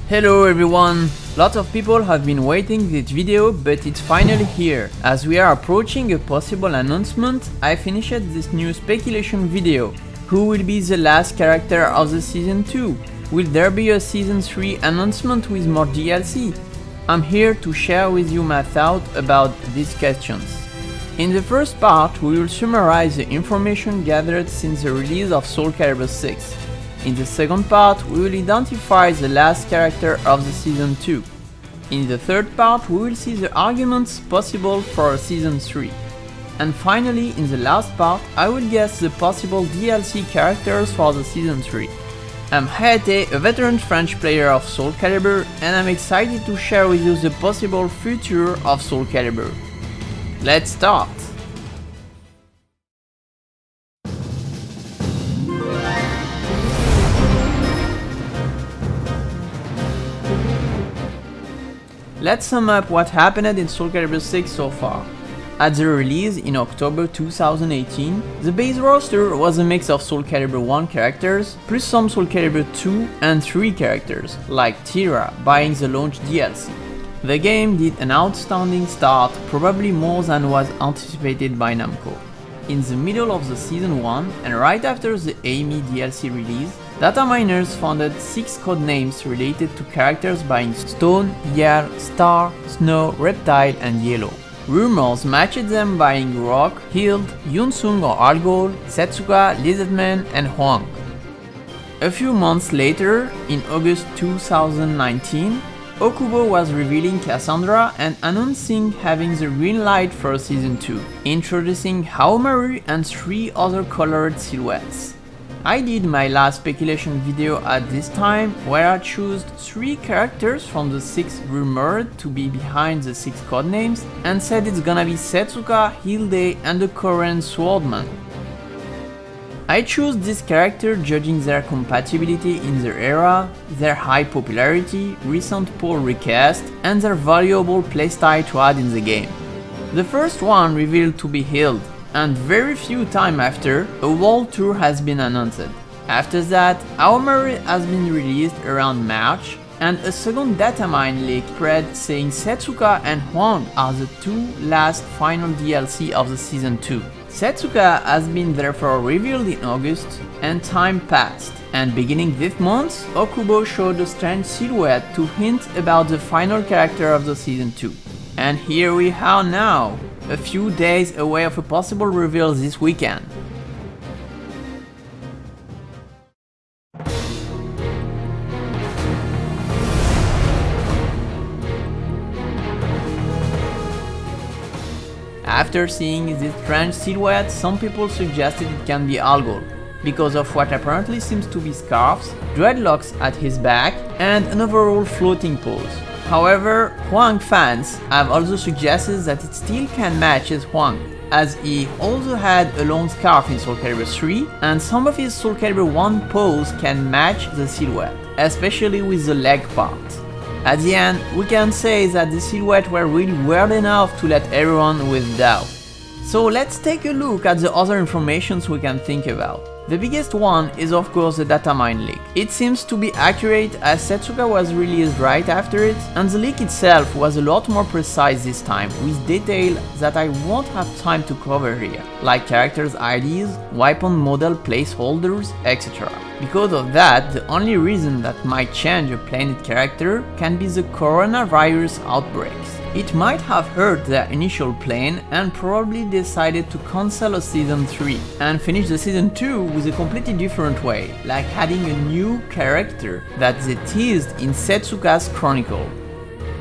Hello everyone! Lots of people have been waiting this video, but it's finally here. As we are approaching a possible announcement, I finished this new speculation video. Who will be the last character of the Season 2? Will there be a Season 3 announcement with more DLC? I'm here to share with you my thoughts about these questions. In the first part, we will summarize the information gathered since the release of SoulCalibur 6. In the second part, we will identify the last character of the Season 2. In the third part, we will see the arguments possible for a Season 3. And finally, in the last part, I will guess the possible DLC characters for the Season 3. I'm Hayate, a veteran French player of SoulCalibur, and I'm excited to share with you the possible future of SoulCalibur. Let's start! Let's sum up what happened in SoulCalibur 6 so far. At the release in October 2018, the base roster was a mix of SoulCalibur 1 characters, plus some SoulCalibur 2 and 3 characters, like Tira buying the launch DLC. The game did an outstanding start, probably more than was anticipated by Namco. In the middle of the Season 1, and right after the Amy DLC release, data miners found 6 codenames related to characters buying Stone, Yell, Star, Snow, Reptile and Yellow. Rumors matched them buying Rock, Hild, Yun-Seong or Algol, Setsuka, Lizardman and Hwang. A few months later, in August 2019, Okubo was revealing Cassandra and announcing having the green light for Season 2, introducing Haomaru and 3 other colored silhouettes. I did my last speculation video at this time, where I chose 3 characters from the 6 rumored to be behind the 6 codenames, and said it's gonna be Setsuka, Hilde and the Korean Swordman. I chose this character judging their compatibility in their era, their high popularity, recent poor recast, and their valuable playstyle to add in the game. The first one revealed to be Hild, and very few time after, a world tour has been announced. After that, Haomaru has been released around March, and a second datamine leak spread saying Setsuka and Hwang are the 2 last final DLC of the Season 2. Setsuka has been therefore revealed in August, and time passed, and beginning this month, Okubo showed a strange silhouette to hint about the final character of the Season 2. And here we are now, a few days away of a possible reveal this weekend. After seeing this strange silhouette, some people suggested it can be Algol, because of what apparently seems to be scarves, dreadlocks at his back, and an overall floating pose. However, Hwang fans have also suggested that it still can match as Hwang, as he also had a long scarf in SoulCalibur 3, and some of his SoulCalibur 1 pose can match the silhouette, especially with the leg part. At the end, we can say that the silhouette were really weird enough to let everyone with doubt. So let's take a look at the other informations we can think about. The biggest one is of course the datamine leak. It seems to be accurate as Setsuka was released right after it, and the leak itself was a lot more precise this time, with detail that I won't have time to cover here, like characters' IDs, weapon model placeholders, etc. Because of that, the only reason that might change a planet character can be the coronavirus outbreaks. It might have hurt their initial plan and probably decided to cancel a Season 3 and finish the Season 2 with a completely different way, like adding a new character that they teased in Setsuka's Chronicle.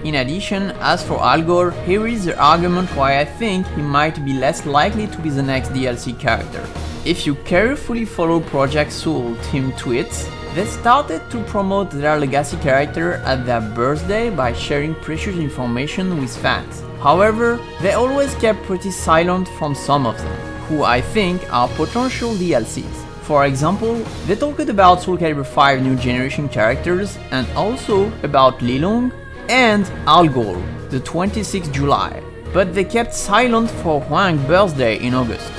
In addition, as for Algor, here is the argument why I think he might be less likely to be the next DLC character. If you carefully follow Project Soul team tweets, they started to promote their legacy character at their birthday by sharing precious information with fans. However, they always kept pretty silent from some of them, who I think are potential DLCs. For example, they talked about SoulCalibur 5 new generation characters and also about Lilong and Algol, the 26th July, but they kept silent for Hwang's birthday in August.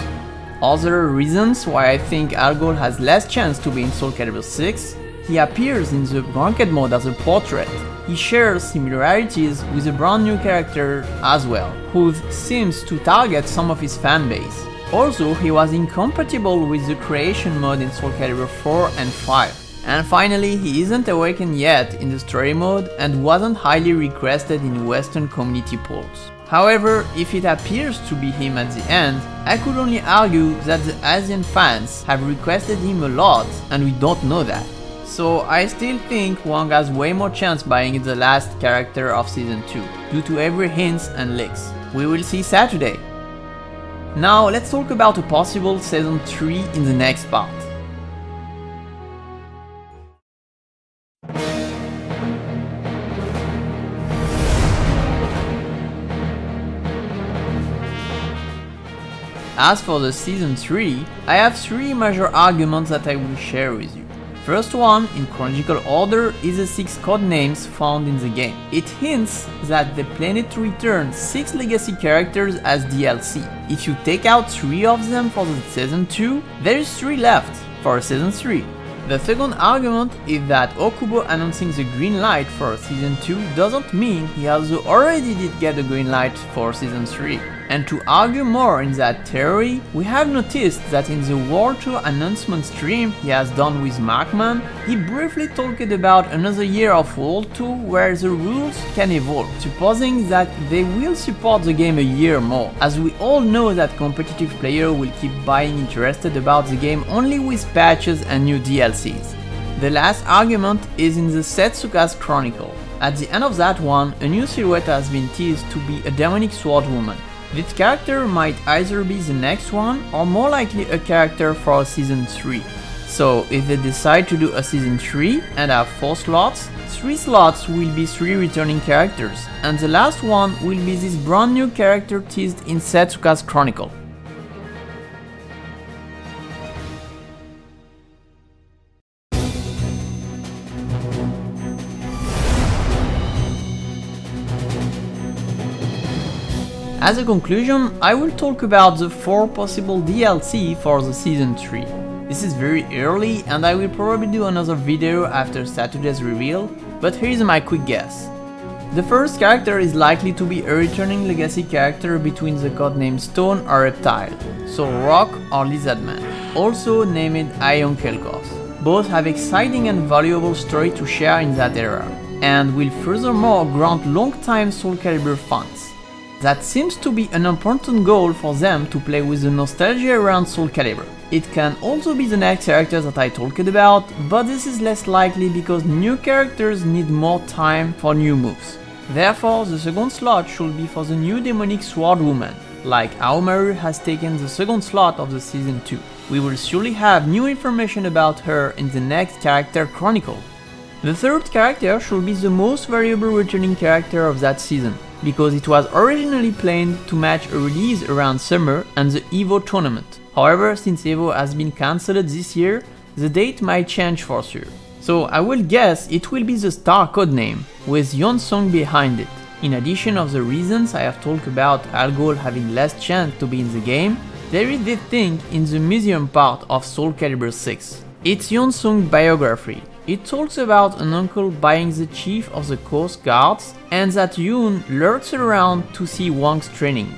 Other reasons why I think Algol has less chance to be in SoulCalibur 6, he appears in the ranked mode as a portrait. He shares similarities with a brand new character as well, who seems to target some of his fanbase. Also, he was incompatible with the creation mode in SoulCalibur 4 and 5. And finally, he isn't awakened yet in the story mode and wasn't highly requested in Western community polls. However, if it appears to be him at the end, I could only argue that the Asian fans have requested him a lot and we don't know that. So I still think Wang has way more chance being the last character of Season 2, due to every hints and leaks. We will see Saturday. Now let's talk about a possible Season 3 in the next part. As for the Season 3, I have 3 major arguments that I will share with you. First one, in chronological order, is the 6 codenames found in the game. It hints that they plan to return 6 legacy characters as DLC. If you take out 3 of them for the Season 2, there is 3 left for Season 3. The second argument is that Okubo announcing the green light for Season 2 doesn't mean he also already did get the green light for Season 3. And to argue more in that theory, we have noticed that in the World Tour announcement stream he has done with Markman, he briefly talked about another year of World Tour where the rules can evolve, supposing that they will support the game a year more, as we all know that competitive players will keep buying interested about the game only with patches and new DLCs. The last argument is in the Setsuka's Chronicle. At the end of that one, a new silhouette has been teased to be a demonic sword woman. This character might either be the next one or more likely a character for Season 3. So if they decide to do a Season 3 and have 4 slots, 3 slots will be 3 returning characters, and the last one will be this brand new character teased in Setsuka's Chronicle. As a conclusion, I will talk about the 4 possible DLC for the Season 3. This is very early and I will probably do another video after Saturday's reveal, but here is my quick guess. The first character is likely to be a returning legacy character between the codename Stone or Reptile, so Rock or Lizardman, also named Ion Kelkos. Both have exciting and valuable story to share in that era, and will furthermore grant long-time SoulCalibur fans. That seems to be an important goal for them to play with the nostalgia around SoulCalibur. It can also be the next character that I talked about, but this is less likely because new characters need more time for new moves. Therefore, the second slot should be for the new demonic sword woman, like Aomaru has taken the second slot of the Season 2. We will surely have new information about her in the next character chronicle. The third character should be the most valuable returning character of that season, because it was originally planned to match a release around summer and the EVO tournament. However, since EVO has been cancelled this year, the date might change for sure. So I will guess it will be the star codename, with Yun-Seong behind it. In addition of the reasons I have talked about Algol having less chance to be in the game, there is this thing in the museum part of SoulCalibur 6. It's Yun-Seong biography. It talks about an uncle buying the chief of the Coast Guards and that Yun lurks around to see Wang's training.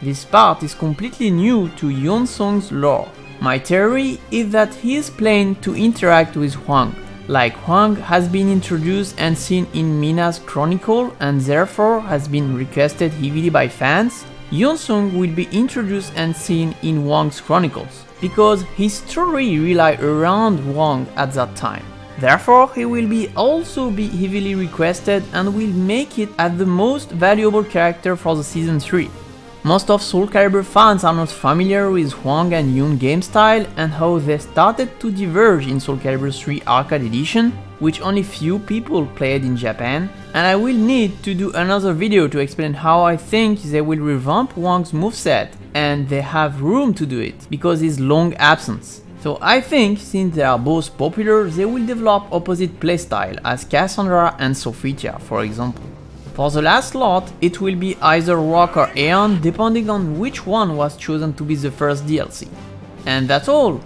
This part is completely new to Yun-Seong's lore. My theory is that he is planning to interact with Wang, like Wang has been introduced and seen in Mina's Chronicle and therefore has been requested heavily by fans. Yun-Seong will be introduced and seen in Wang's Chronicles, because his story relies around Wang at that time. Therefore, he will also be heavily requested and will make it as the most valuable character for the Season 3. Most of SoulCalibur fans are not familiar with Wang and Yun game style and how they started to diverge in SoulCalibur 3 Arcade Edition, which only few people played in Japan, and I will need to do another video to explain how I think they will revamp Wang's moveset, and they have room to do it because his long absence. So I think since they are both popular, they will develop opposite playstyle as Cassandra and Sophitia, for example. For the last slot, it will be either Rock or Aeon, depending on which one was chosen to be the first DLC. And that's all!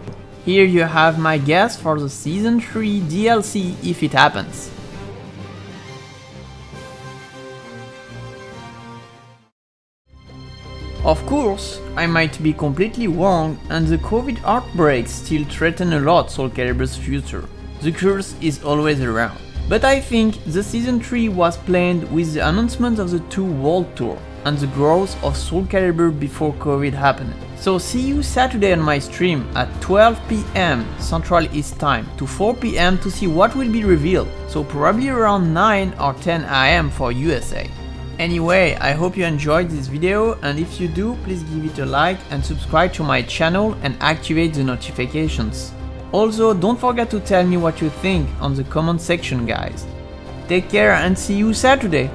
Here you have my guess for the Season 3 DLC if it happens. Of course, I might be completely wrong and the COVID outbreaks still threaten a lot SoulCalibur's future. The curse is always around. But I think the Season 3 was planned with the announcement of the 2 World Tour and the growth of SoulCalibur before COVID happened. So see you Saturday on my stream at 12 PM Central East Time to 4 PM to see what will be revealed, so probably around 9 or 10 AM for USA. Anyway, I hope you enjoyed this video, and if you do, please give it a like and subscribe to my channel and activate the notifications. Also, don't forget to tell me what you think on the comment section, guys. Take care and see you Saturday!